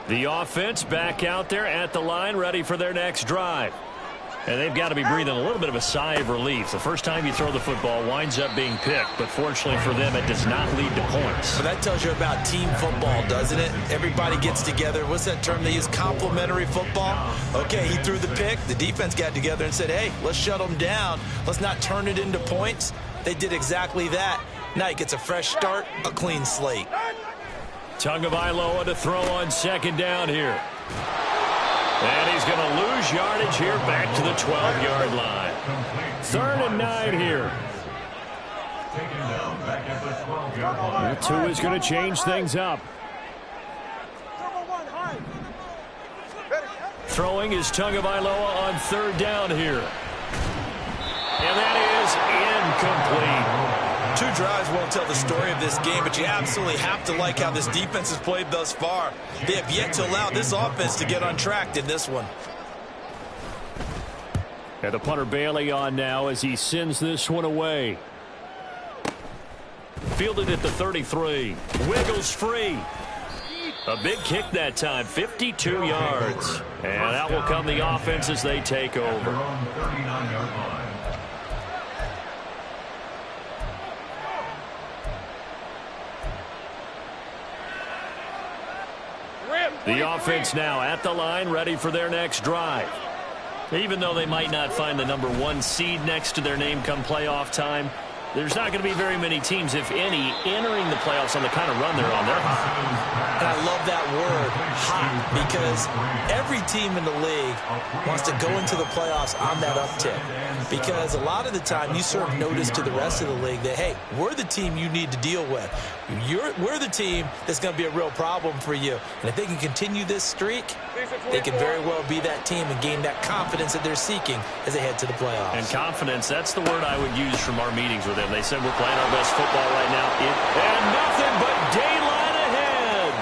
The offense back out there at the line, ready for their next drive. And they've got to be breathing a little bit of a sigh of relief. The first time you throw the football winds up being picked, but fortunately for them, it does not lead to points. Well, that tells you about team football, doesn't it? Everybody gets together. What's that term they use? Complementary football? Okay, he threw the pick. The defense got together and said, hey, let's shut them down. Let's not turn it into points. They did exactly that. Now he gets a fresh start, a clean slate. Tagovailoa to throw on second down here. And he's going to lose yardage here back to the 12-yard line. 3rd and 9 here. The 2 is going to change things up. Throwing is Tagovailoa on 3rd down here. And that is incomplete. 2 drives won't tell the story of this game, but you absolutely have to like how this defense has played thus far. They have yet to allow this offense to get untracked in this one. And the punter Bailey on now as he sends this one away. Fielded at the 33. Wiggles free. A big kick that time, 52 yards. And out will come the offense as they take over. The offense now at the line, ready for their next drive. Even though they might not find the #1 seed next to their name come playoff time, there's not going to be very many teams, if any, entering the playoffs on the kind of run they're on. They're hot. And I love that word, hot, because every team in the league wants to go into the playoffs on that uptick. Because a lot of the time you serve notice to the rest of the league that, hey, we're the team you need to deal with. We're the team that's going to be a real problem for you. And if they can continue this streak, they can very well be that team and gain that confidence that they're seeking as they head to the playoffs. And confidence, that's the word I would use from our meetings with them. They said we're playing our best football right now. And nothing but daylight ahead.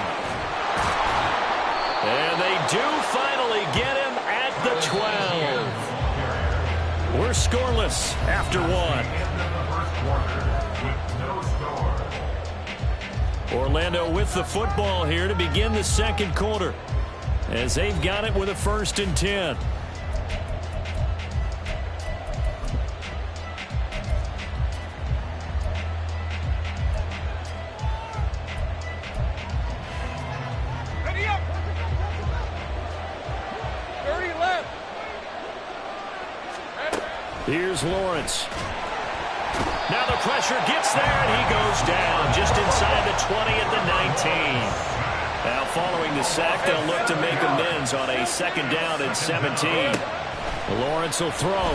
And they do finally get him at the 12. We're scoreless after 1. Orlando with the football here to begin the second quarter, as they've got it with a 1st and 10. Here's Lawrence. Now the pressure gets there, and he goes down just inside the 20 at the 19. Now following the sack, they'll look to make amends on a 2nd down and 17. Lawrence will throw.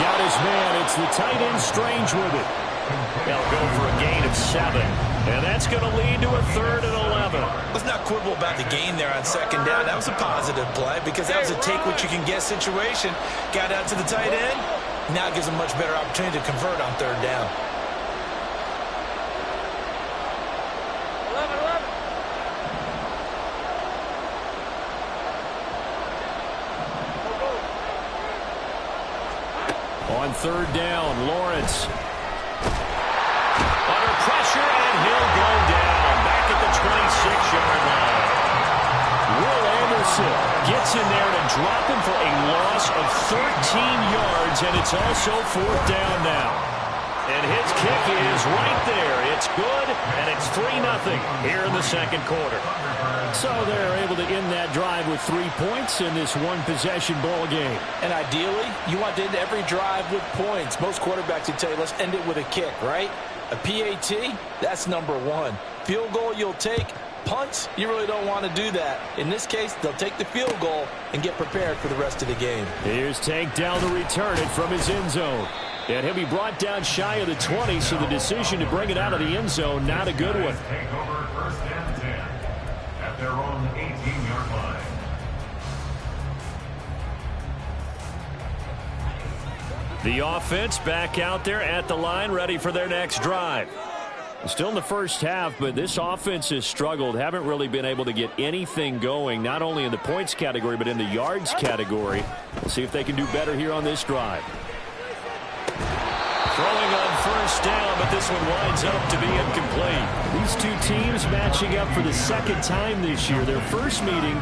Got his man. It's the tight end Strange with it. They'll go for a gain of 7. And that's going to lead to a 3rd and 11. Let's not quibble about the gain there on 2nd down. That was a positive play because that was a take-what-you-can-get situation. Got out to the tight end. Now it gives them a much better opportunity to convert on 3rd down. On 3rd down, Lawrence. Under pressure, and he'll go down. Back at the 26-yard line. Will Anderson gets in there to drop him for a loss of 13 yards, and it's also 4th down now. And his kick is right there. It's good, and it's 3-0 here in the second quarter. So they're able to end that drive with 3 points in this one-possession ball game. And ideally, you want to end every drive with points. Most quarterbacks would tell you, let's end it with a kick, right? A PAT, that's #1. Field goal you'll take. Punts, you really don't want to do that. In this case, they'll take the field goal and get prepared for the rest of the game. Here's Tank down to return it from his end zone. And he'll be brought down shy of the 20, so the decision to bring it out of the end zone, not a good one. Take over 1st and 10 at their own 18-yard line. The offense back out there at the line, ready for their next drive. Still in the first half, but this offense has struggled. Haven't really been able to get anything going, not only in the points category, but in the yards category. Let's see if they can do better here on this drive. Throwing on 1st first down, but this one winds up to be incomplete. These two teams matching up for the second time this year. Their first meeting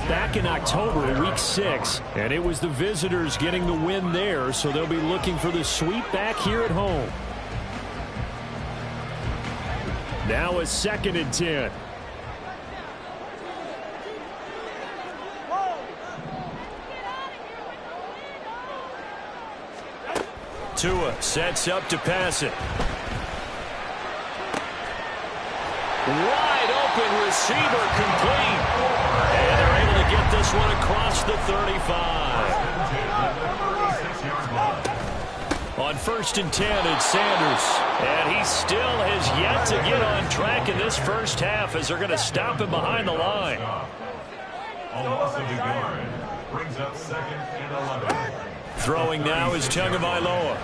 back in October, week 6, and it was the visitors getting the win there, so they'll be looking for the sweep back here at home. Now a 2nd and 10. Tua sets up to pass it. Wide open receiver, complete. And they're able to get this one across the 35. On 1st and 10, it's Sanders. And he still has yet to get on track in this first half as they're going to stop him behind the line. A loss of a yard brings up 2nd and 11. Throwing now is Tagovailoa.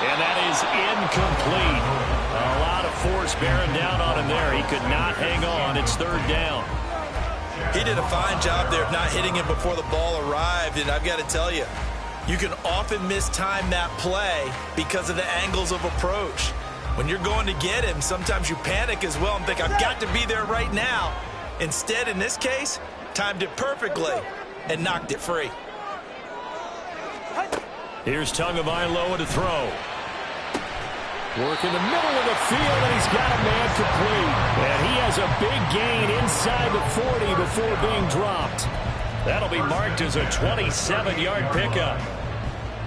And that is incomplete. A lot of force bearing down on him there. He could not hang on. It's 3rd down. He did a fine job there of not hitting him before the ball arrived, and I've got to tell you, you can often mistime that play because of the angles of approach. When you're going to get him, sometimes you panic as well and think, I've got to be there right now. Instead, in this case, timed it perfectly and knocked it free. Here's Tagovailoa to throw. Work in the middle of the field, and he's got a man complete. And he has a big gain inside the 40 before being dropped. That'll be marked as a 27-yard pickup.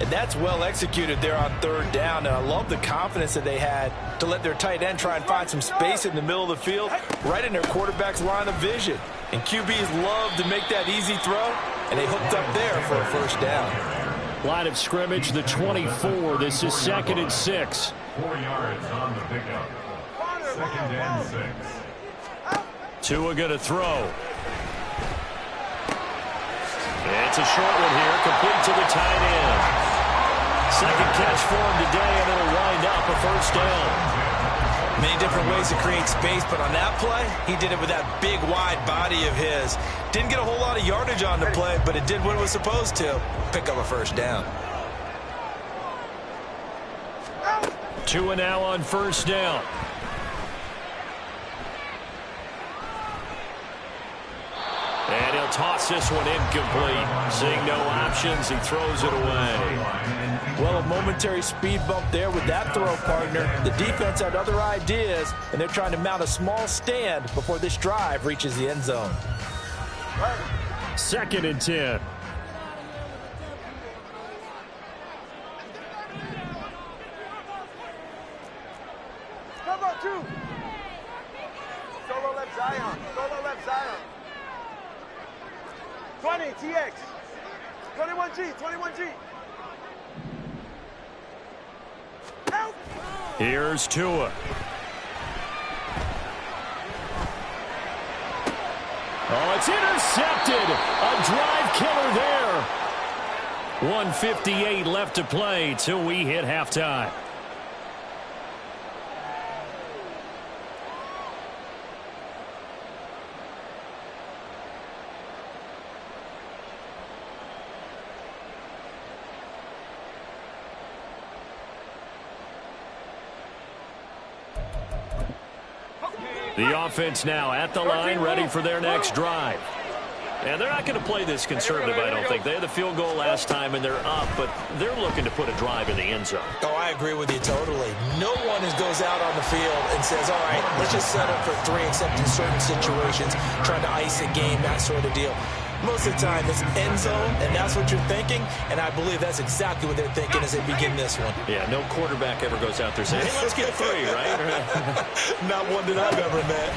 And that's well executed there on 3rd down. And I love the confidence that they had to let their tight end try and find some space in the middle of the field, right in their quarterback's line of vision. And QBs love to make that easy throw, and they hooked up there for a 1st down. Line of scrimmage, the 24. This is 2nd and 6. 4 yards on the pickup. 2nd and 6. Tua going to throw. It's a short one here, complete to the tight end. 2nd catch for him today, and it'll wind up a 1st down. Many different ways to create space, but on that play, he did it with that big, wide body of his. Didn't get a whole lot of yardage on the play, but it did what it was supposed to. Pick up a 1st down. Tua now on 1st down. And he'll toss this one incomplete. Seeing no options, he throws it away. Well, a momentary speed bump there with that throw, partner. The defense had other ideas, and they're trying to mount a small stand before this drive reaches the end zone. 2nd and 10. Cover 2. Solo left Zion. Solo left Zion. 20, TX. 21G, 21G. Out. Here's Tua. Oh, it's intercepted. A drive killer there. 1:58 left to play till we hit halftime. The offense now at the line, ready for their next drive. And they're not going to play this conservative, I don't think. They had the field goal last time, and they're up, but they're looking to put a drive in the end zone. Oh, I agree with you totally. No one goes out on the field and says, all right, let's just set up for 3, except in certain situations, trying to ice a game, that sort of deal. Most of the time, it's end zone, and that's what you're thinking, and I believe that's exactly what they're thinking as they begin this one. Yeah, no quarterback ever goes out there saying, hey, let's get 3, right? Not one that I've ever met.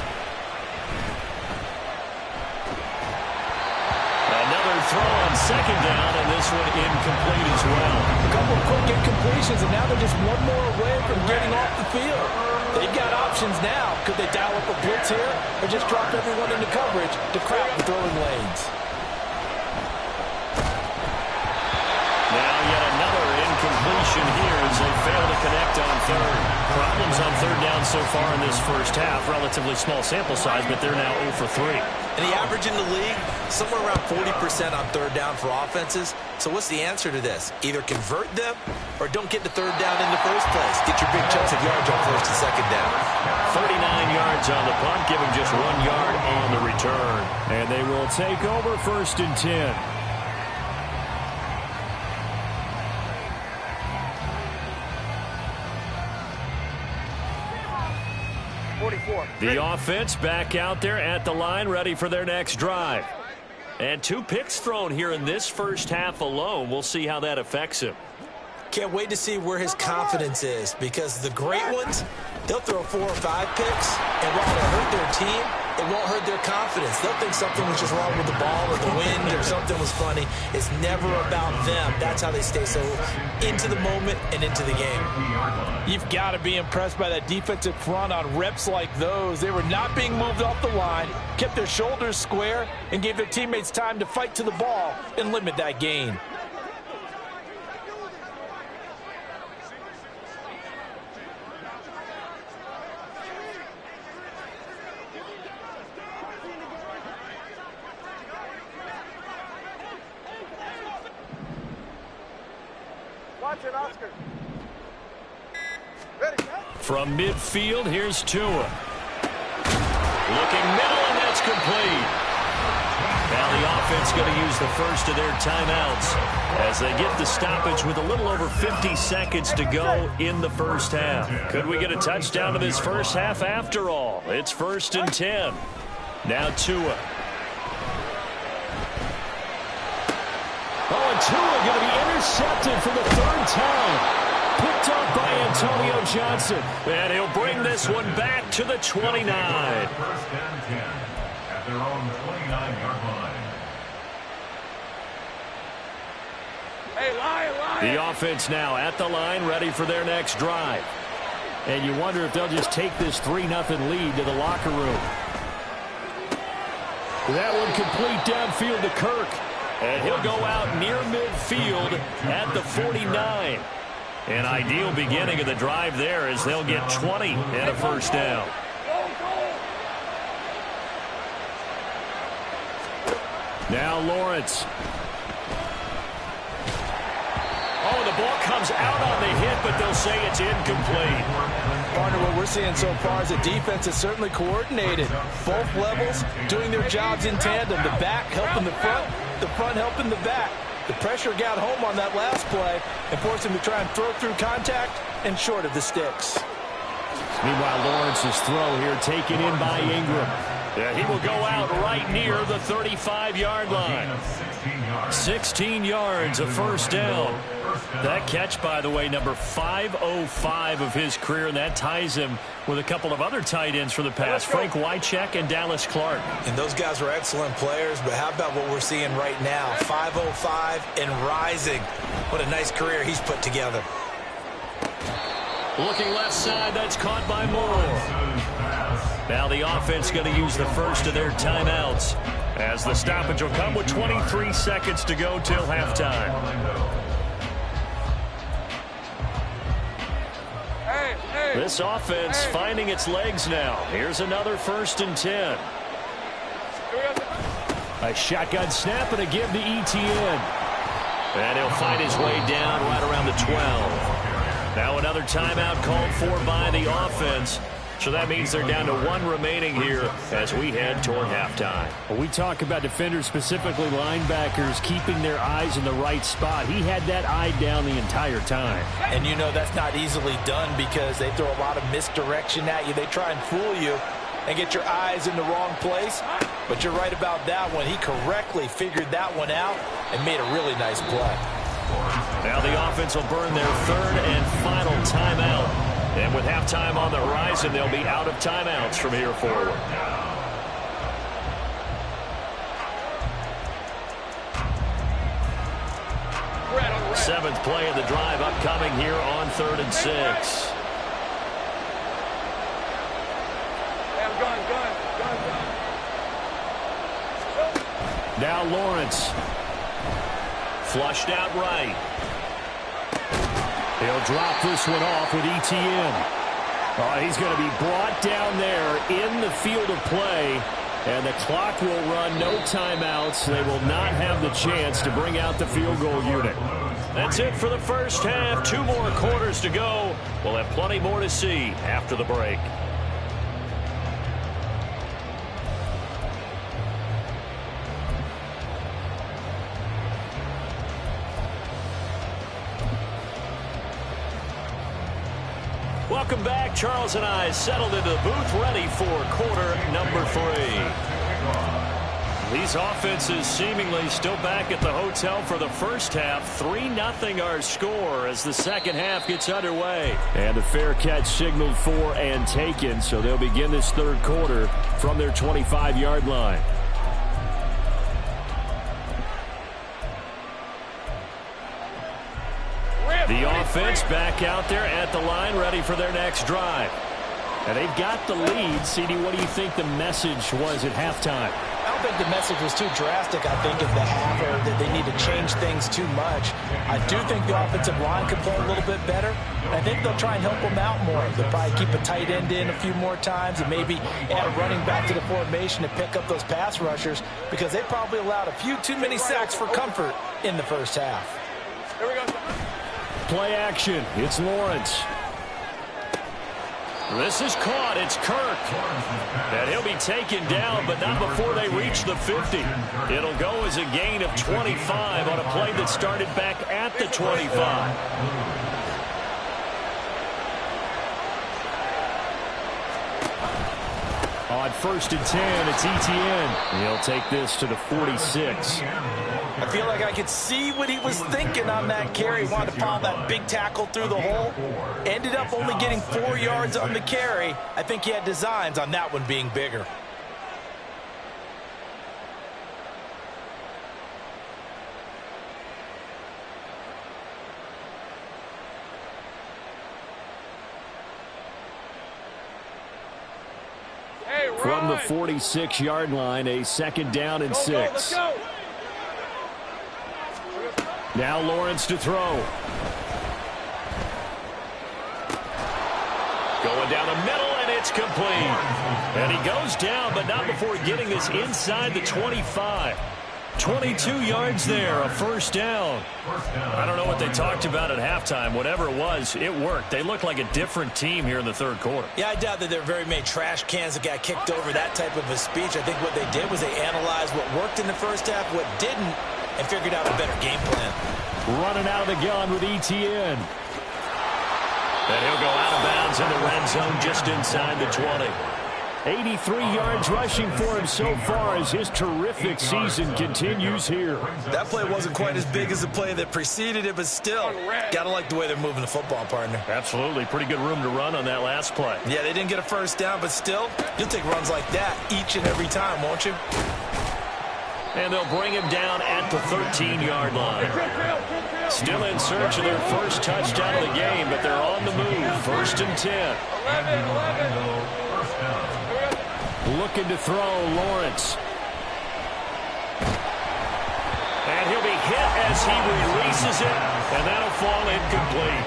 Another throw on 2nd down, and this one incomplete as well. A couple of quick incompletions, and now they're just one more away from getting off the field. They've got options now. Could they dial up a blitz here, or just drop everyone into coverage to crowd the throwing lanes? Now yet another incompletion completion here as they fail to connect on third. Problems on third down so far in this first half. Relatively small sample size, but they're now 0 for 3. And the average in the league, somewhere around 40% on third down for offenses. So what's the answer to this? Either convert them or don't get the third down in the first place. Get your big chunks of yards on first and second down. 39 yards on the punt, give him just 1 yard on the return. And they will take over first and 10. The offense back out there at the line, ready for their next drive. And 2 picks thrown here in this first half alone. We'll see how that affects him. Can't wait to see where his confidence is, because the great ones, they'll throw 4 or 5 picks, and while it'll hurt their team, it won't hurt their confidence. They'll think something was just wrong with the ball or the wind or something was funny. It's never about them. That's how they stay so into the moment and into the game. You've got to be impressed by that defensive front on reps like those. They were not being moved off the line, kept their shoulders square, and gave their teammates time to fight to the ball and limit that gain. Oscar. Ready. From midfield, here's Tua. Looking middle, and that's complete. Now the offense going to use the first of their timeouts as they get the stoppage with a little over 50 seconds to go in the first half. Could we get a touchdown in this first half after all? It's first and 10. Now Tua. Oh, and Tua going to be intercepted for the 3rd time. Picked off by Antonio Johnson. And he'll bring this one back to the 29. First and 10 at their own 29-yard line. Hey, Lion. The offense now at the line, ready for their next drive. And you wonder if they'll just take this 3-0 lead to the locker room. That one complete downfield to Kirk. And he'll go out near midfield at the 49. An ideal beginning of the drive there as they'll get 20 and a first down. Now Lawrence. Oh, the ball comes out on the hit, but they'll say it's incomplete. Partner, what we're seeing so far is the defense is certainly coordinated. Both levels doing their jobs in tandem. The back helping the front helping the back. The pressure got home on that last play and forced him to try and throw through contact and short of the sticks. Meanwhile, Lawrence's throw here taken in by Ingram. Yeah, he will go out right near the 35-yard line. 16 yards, a first down. That catch, by the way, number 505 of his career, and that ties him with a couple of other tight ends for the past, Frank Wycheck and Dallas Clark. And those guys were excellent players, but how about what we're seeing right now? 505 and rising. What a nice career he's put together. Looking left side, that's caught by Moore. Now the offense going to use the first of their timeouts as the stoppage will come with 23 seconds to go till halftime. This offense finding its legs now. Here's another first and 10. A shotgun snap and a give to Etienne. And he'll find his way down right around the 12. Now another timeout called for by the offense. So that means they're down to 1 remaining here as we head toward halftime. Well, we talk about defenders, specifically linebackers, keeping their eyes in the right spot. He had that eye down the entire time. And you know that's not easily done because they throw a lot of misdirection at you. They try and fool you and get your eyes in the wrong place. But you're right about that one. He correctly figured that one out and made a really nice play. Now the offense will burn their 3rd and final timeout. And with halftime on the horizon, they'll be out of timeouts from here forward. Seventh play of the drive upcoming here on 3rd and 6. Now Lawrence. Flushed out right. He'll They'll drop this one off with Etienne. He's going to be brought down there in the field of play, and the clock will run, no timeouts. They will not have the chance to bring out the field goal unit. That's it for the first half. 2 more quarters to go. We'll have plenty more to see after the break. Welcome back. Charles and I settled into the booth, ready for quarter number 3. These offenses seemingly still back at the hotel for the first half. 3-0 our score as the second half gets underway. And the fair catch signaled for and taken, so they'll begin this third quarter from their 25-yard line. The offense back out there at the line, ready for their next drive. And they've got the lead. CD, what do you think the message was at halftime? I don't think the message was too drastic, I think, at the half, or that they need to change things too much. I do think the offensive line could play a little bit better. I think they'll try and help them out more. They'll probably keep a tight end in a few more times and maybe add a running back to the formation to pick up those pass rushers, because they probably allowed a few too many sacks for comfort in the first half. Here we go. Play action. It's Lawrence. This is caught. It's Kirk. And he'll be taken down, but not before they reach the 50. It'll go as a gain of 25 on a play that started back at the 25. On 1st and 10, it's Etienne. He'll take this to the 46. I feel like I could see what he was thinking on that carry. He wanted to follow that big tackle through the hole. Ended up only getting 4 yards on the carry. I think he had designs on that one being bigger. From the 46-yard line, a 2nd down and 6. Now Lawrence to throw. Going down the middle, and it's complete. And he goes down, but not before getting this inside the 25. 22 yards there, a 1st down. I don't know what they talked about at halftime. Whatever it was, it worked. They look like a different team here in the third quarter. Yeah, I doubt that there are very many trash cans that got kicked over, that type of a speech. I think what they did was they analyzed what worked in the first half, what didn't, and figured out a better game plan. Running out of the gun with Etienne. And he'll go out of bounds in the red zone just inside the 20. 83 yards rushing for him so far as his terrific season continues here. That play wasn't quite as big as the play that preceded it, but still, got to like the way they're moving the football, partner. Absolutely. Pretty good room to run on that last play. Yeah, they didn't get a 1st down, but still, you'll take runs like that each and every time, won't you? And they'll bring him down at the 13-yard line. Still in search of their first touchdown of the game, but they're on the move. 1st and 10. 11. Looking to throw, Lawrence. And he'll be hit as he releases it, and that'll fall incomplete.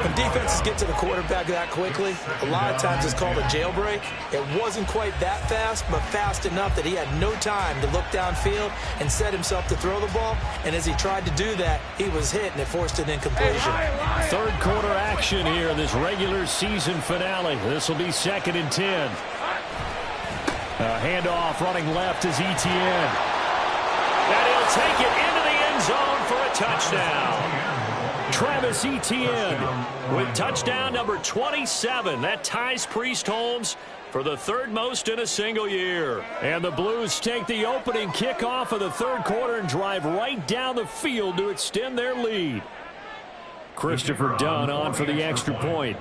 When defenses get to the quarterback that quickly, a lot of times it's called a jailbreak. It wasn't quite that fast, but fast enough that he had no time to look downfield and set himself to throw the ball. And as he tried to do that, he was hit, and it forced an incompletion. Third quarter action here in this regular season finale. This will be 2nd and 10. Handoff running left is Etienne. And he'll take it into the end zone for a touchdown. Travis Etienne With touchdown number 27. That ties Priest Holmes for the 3rd most in a single year. And the Blues take the opening kickoff of the third quarter and drive right down the field to extend their lead. Christopher Dunn on for the extra point.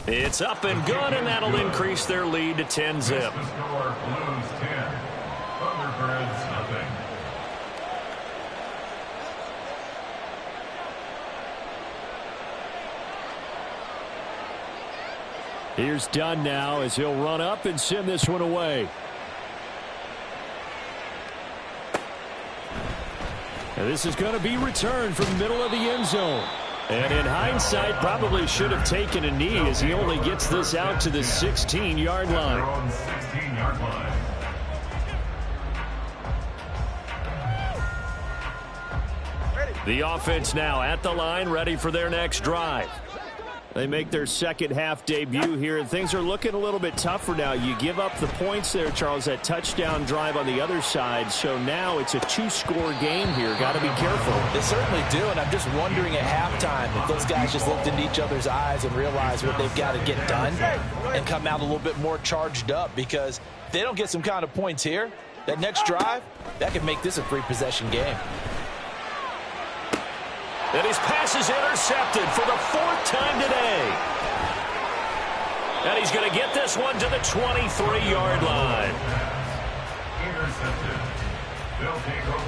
It's up and good, and that'll increase their lead to 10-zip. Blues 10. Thunderbirds nothing. Here's Dunn now as he'll run up and send this one away. And this is going to be returned from the middle of the end zone. And in hindsight, probably should have taken a knee as he only gets this out to the 16-yard line. On 16-yard line. The offense now at the line, ready for their next drive. They make their second half debut here, and things are looking a little bit tougher now. You give up the points there, Charles, that touchdown drive on the other side. So now it's a two-score game here. Got to be careful. They certainly do, and I'm just wondering at halftime if those guys just looked into each other's eyes and realized what they've got to get done and come out a little bit more charged up, because if they don't get some kind of points here, that next drive, that could make this a three-possession game. And his pass is intercepted for the fourth time today. And he's going to get this one to the 23-yard line. Intercepted. They'll take over